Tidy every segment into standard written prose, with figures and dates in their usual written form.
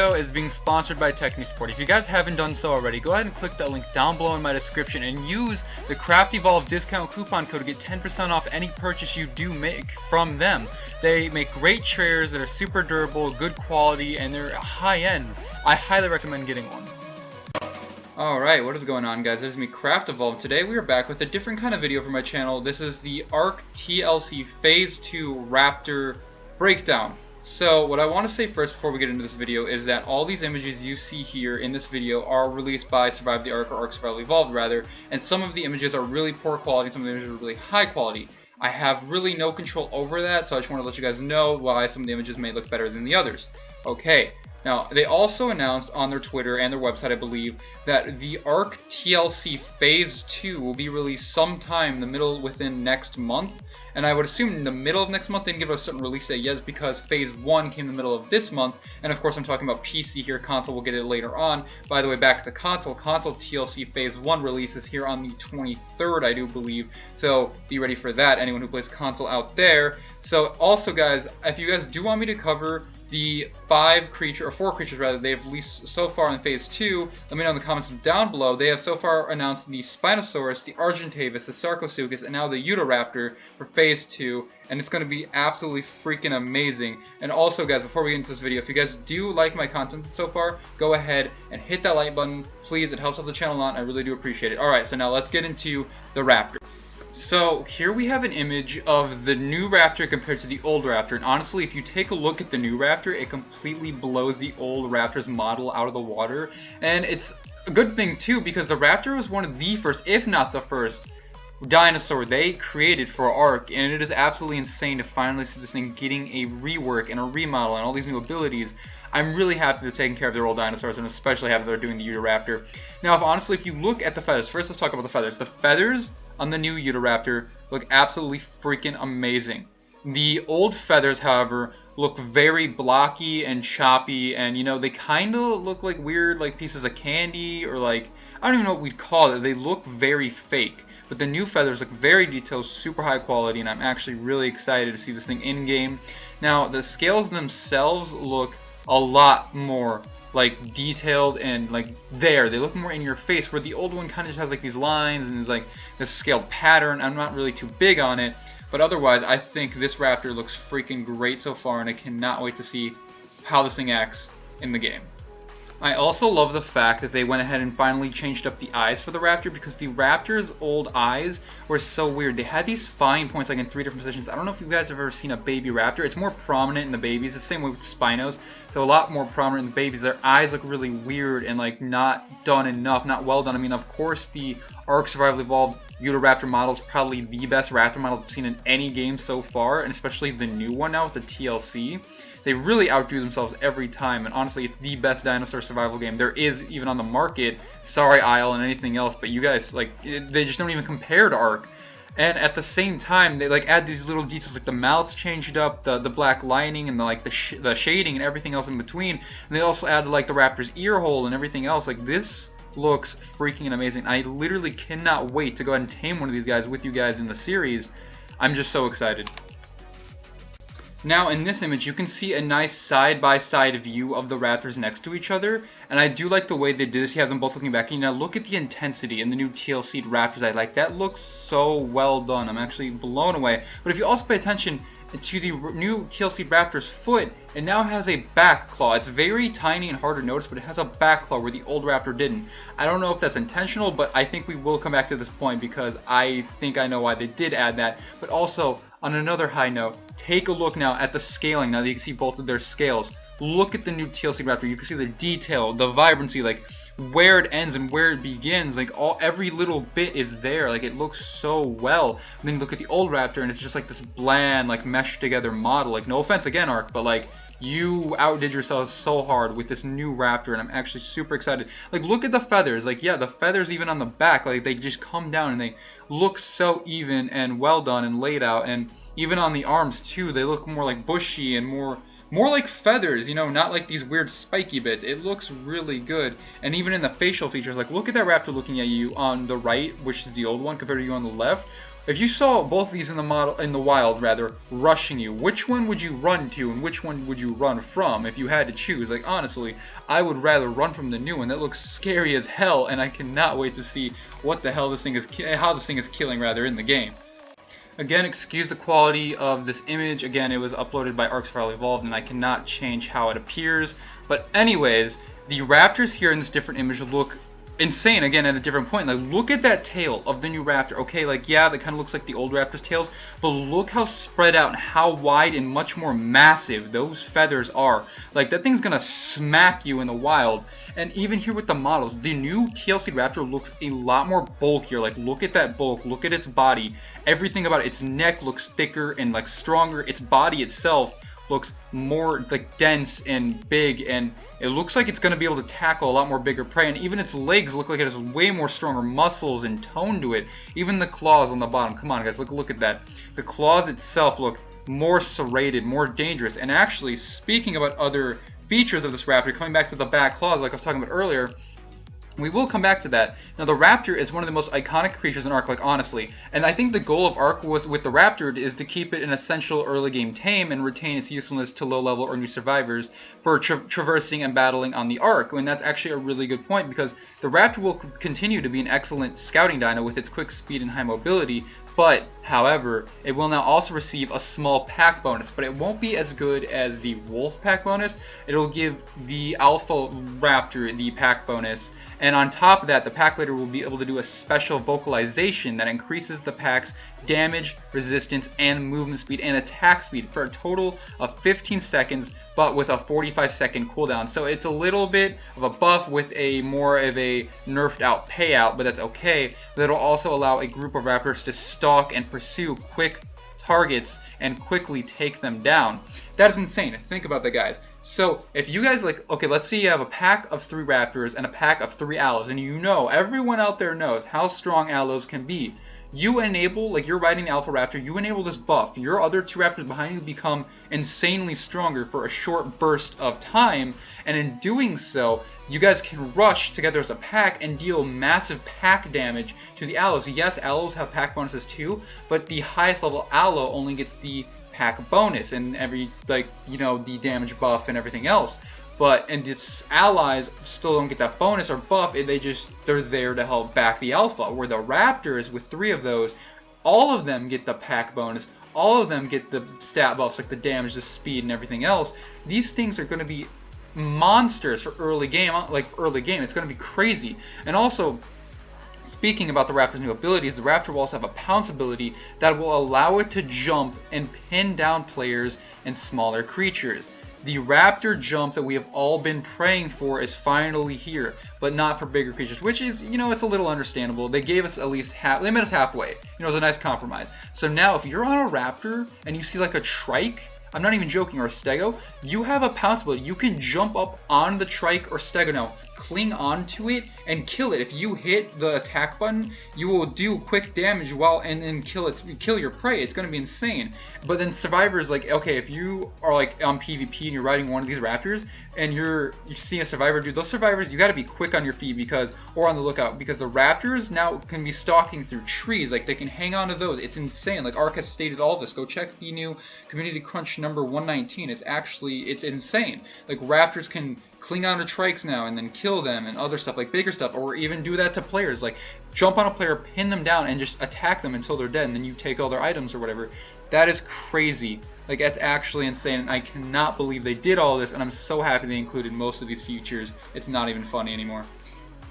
video is being sponsored by Technisport. If you guys haven't done so already, go ahead and click that link down below in my description and use the Craft Evolve discount coupon code to get 10% off any purchase you do make from them. They make great chairs that are super durable, good quality, and they're high end. I highly recommend getting one. Alright, what is going on, guys? This is me, Craft Evolve. Today we are back with a different kind of video for my channel. This is the ARK TLC Phase 2 Raptor breakdown. So what I want to say first before we get into this video is that all these images you see here in this video are released by Survive the Ark, or ARK Survival Evolved rather, and some of the images are really poor quality, some of the images are really high quality. I have really no control over that, so I just want to let you guys know why some of the images may look better than the others. Okay. Now, they also announced on their Twitter and their website, I believe, that the ARK TLC Phase 2 will be released sometime within next month. And I would assume in the middle of next month. They didn't give a certain release date yet because Phase 1 came in the middle of this month. And of course, I'm talking about PC here. Console will get it later on. By the way, back to console. Console TLC Phase 1 releases here on the 23rd, I do believe. So be ready for that, anyone who plays console out there. So also, guys, if you guys do want me to cover the 4 creatures rather, they've released so far in Phase 2. Let me know in the comments down below. They have so far announced the Spinosaurus, the Argentavis, the Sarcosuchus, and now the Utahraptor for Phase 2. And it's going to be absolutely freaking amazing. And also, guys, before we get into this video, if you guys do like my content so far, go ahead and hit that like button. Please, it helps out the channel a lot, and I really do appreciate it. Alright, so now let's get into the Raptor. So here we have an image of the new Raptor compared to the old Raptor, and honestly, if you take a look at the new Raptor, it completely blows the old Raptor's model out of the water. And it's a good thing too, because the Raptor was one of the first, if not the first, dinosaur they created for ARK, and it is absolutely insane to finally see this thing getting a rework and a remodel and all these new abilities. I'm really happy they're taking care of their old dinosaurs, and especially happy they're doing the Utahraptor. Now, if you look at the feathers, first let's talk about the feathers. The feathers on the new Utahraptor look absolutely freaking amazing. The old feathers, however, look very blocky and choppy, and you know, they kind of look like weird, like pieces of candy, or like, I don't even know what we'd call it. They look very fake. But the new feathers look very detailed, super high quality, and I'm actually really excited to see this thing in game. Now, the scales themselves look a lot more like detailed and like they look more in your face, where the old one kind of just has like these lines and is like this scaled pattern. I'm not really too big on it, but otherwise I think this Raptor looks freaking great so far, and I cannot wait to see how this thing acts in the game. I also love the fact that they went ahead and finally changed up the eyes for the Raptor, because the Raptor's old eyes were so weird. They had these fine points like in 3 different positions. I don't know if you guys have ever seen a baby Raptor. It's more prominent in the babies. The same way with Spinos. So a lot more prominent in the babies. Their eyes look really weird and like not done enough, not well done. I mean, of course, the ARK Survival Evolved Utahraptor model is probably the best Raptor model I've seen in any game so far, and especially the new one now with the TLC. They really outdo themselves every time, and honestly, it's the best dinosaur survival game there is even on the market. Sorry, Isle and anything else, but you guys, like, they just don't even compare to ARK. And at the same time, they like add these little details, like the mouth's changed up, the black lining, and the shading and everything else in between. And they also added like the Raptor's ear hole and everything else. Like, this looks freaking amazing. I literally cannot wait to go ahead and tame one of these guys with you guys in the series. I'm just so excited. Now, in this image, you can see a nice side-by-side view of the Raptors next to each other, and I do like the way they did this. You have them both looking back. And now look at the intensity in the new TLC Raptors. That looks so well done. I'm actually blown away. But if you also pay attention to the new TLC Raptor's foot, it now has a back claw. It's very tiny and hard to notice, but it has a back claw where the old Raptor didn't. I don't know if that's intentional, but I think we will come back to this point because I think I know why they did add that. But also, on another high note, take a look now at the scaling. Now that you can see both of their scales, look at the new TLC Raptor. You can see the detail, the vibrancy, like where it ends and where it begins. Like every little bit is there. Like, it looks so well. And then you look at the old Raptor, and it's just like this bland, like meshed together model. Like, no offense again, ARK, but like, you outdid yourselves so hard with this new Raptor, and I'm actually super excited. Like, look at the feathers. Like, yeah, the feathers even on the back, like, they just come down and they look so even and well done and laid out. And even on the arms too, they look more like bushy and more like feathers, you know, not like these weird spiky bits. It looks really good. And even in the facial features, like, look at that Raptor looking at you on the right, which is the old one, compared to you on the left. If you saw both of these in the wild rather, rushing you, which one would you run to and which one would you run from if you had to choose? Like, honestly, I would rather run from the new one. That looks scary as hell, and I cannot wait to see what the hell this thing is, how this thing is killing rather in the game. Again, excuse the quality of this image. Again, it was uploaded by Ark Survival Evolved, and I cannot change how it appears. But anyways, the raptors here in this different image look insane again at a different point. Like, look at that tail of the new raptor. Okay, like, yeah, that kind of looks like the old raptor's tails, but look how spread out and how wide and much more massive those feathers are. Like, that thing's gonna smack you in the wild. And even here with the models, the new TLC raptor looks a lot more bulkier. Like, look at that bulk, look at its body, everything about it. Its neck looks thicker and like stronger. Its body itself looks more like dense and big, and it looks like it's going to be able to tackle a lot more bigger prey. And even its legs look like it has way more stronger muscles and tone to it. Even the claws on the bottom, come on guys, look at that. The claws itself look more serrated, more dangerous. And actually, speaking about other features of this raptor, coming back to the back claws like I was talking about earlier, we will come back to that. Now, the raptor is one of the most iconic creatures in Ark, like, honestly. And I think the goal of Ark with the raptor is to keep it an essential early game tame and retain its usefulness to low level or new survivors for traversing and battling on the Ark. And that's actually a really good point, because the raptor will continue to be an excellent scouting dino with its quick speed and high mobility. But, however, it will now also receive a small pack bonus, but it won't be as good as the wolf pack bonus. It'll give the alpha raptor the pack bonus. And on top of that, the pack leader will be able to do a special vocalization that increases the pack's damage, resistance, and movement speed and attack speed for a total of 15 seconds, but with a 45-second cooldown. So it's a little bit of a buff with a more of a nerfed out payout, but that's okay. But it'll also allow a group of raptors to stalk and pursue quick targets and quickly take them down. That is insane. Think about that, guys. So if you guys, like, okay, let's say you have a pack of 3 raptors and a pack of 3 aloes, and you know, everyone out there knows how strong aloes can be. You enable, like, you're riding the alpha raptor, you enable this buff. Your other 2 raptors behind you become insanely stronger for a short burst of time, and in doing so, you guys can rush together as a pack and deal massive pack damage to the aloes. Yes, aloes have pack bonuses too, but the highest level aloe only gets the pack bonus and every, like, you know, the damage buff and everything else. And its allies still don't get that bonus or buff. They're there to help back the alpha. Where the raptors, with 3 of those, all of them get the pack bonus. All of them get the stat buffs, like the damage, the speed, and everything else. These things are going to be monsters for early game. It's going to be crazy. And also, speaking about the raptor's new abilities, the raptor will also have a pounce ability that will allow it to jump and pin down players and smaller creatures. The raptor jump that we have all been praying for is finally here, but not for bigger creatures, which is, you know, it's a little understandable. They gave us at least they met us halfway. You know, it was a nice compromise. So now if you're on a raptor and you see like a trike, I'm not even joking, or a stego, you have a pounce ability. You can jump up on the trike or stego now, cling onto it, and kill it. If you hit the attack button, you will do quick damage and then kill your prey. It's going to be insane. But then survivors, like, okay, if you are like on PvP and you're riding one of these raptors and you see a survivor, dude, those survivors, you got to be quick on your feet or on the lookout, because the raptors now can be stalking through trees. Like, they can hang on to those. It's insane. Like, Ark has stated all this. Go check the new Community Crunch number 119. It's insane. Like, raptors can cling on to trikes now and then kill them and other stuff, like bigger stuff, or even do that to players. Like, jump on a player, pin them down, and just attack them until they're dead, and then you take all their items or whatever. That is crazy. Like, that's actually insane, and I cannot believe they did all this, and I'm so happy they included most of these features. It's not even funny anymore.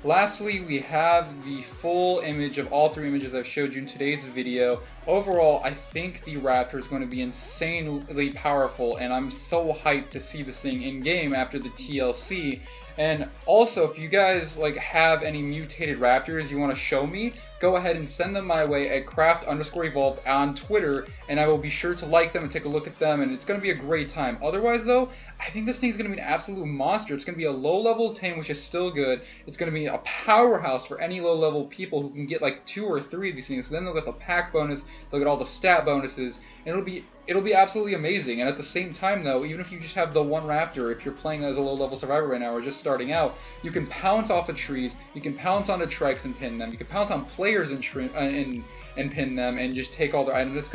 Lastly, we have the full image of all 3 images I've showed you in today's video. Overall, I think the raptor is going to be insanely powerful, and I'm so hyped to see this thing in game after the TLC. And also, if you guys like have any mutated raptors you want to show me, go ahead and send them my way at craft_evolved on Twitter, and I will be sure to like them and take a look at them, and it's going to be a great time. Otherwise though, I think this thing is going to be an absolute monster. It's going to be a low-level tame, which is still good. It's going to be a powerhouse for any low-level people who can get like 2 or 3 of these things. So then they'll get the pack bonus, they'll get all the stat bonuses, and it'll be it'll be absolutely amazing. And at the same time, though, even if you just have the one raptor, if you're playing as a low-level survivor right now or just starting out, you can pounce off the trees, you can pounce onto trikes and pin them, you can pounce on players and pin them and just take all their items. It's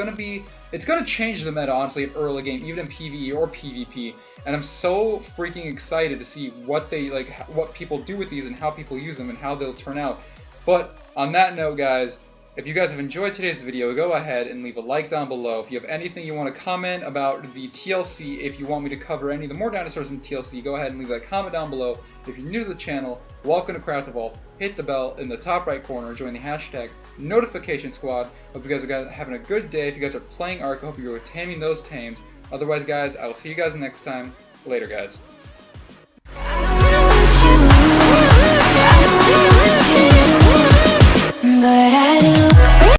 gonna change the meta, honestly, in early game, even in PvE or PvP. And I'm so freaking excited to see what what people do with these and how people use them and how they'll turn out. But on that note, guys, if you guys have enjoyed today's video, go ahead and leave a like down below. If you have anything you want to comment about the TLC, if you want me to cover any of the more dinosaurs in TLC, go ahead and leave that comment down below. If you're new to the channel, welcome to Craft Evolve. Hit the bell in the top right corner, join the hashtag notification squad. Hope you guys are having a good day. If you guys are playing Ark, I hope you're taming those tames. Otherwise, guys, I will see you guys next time. Later, guys.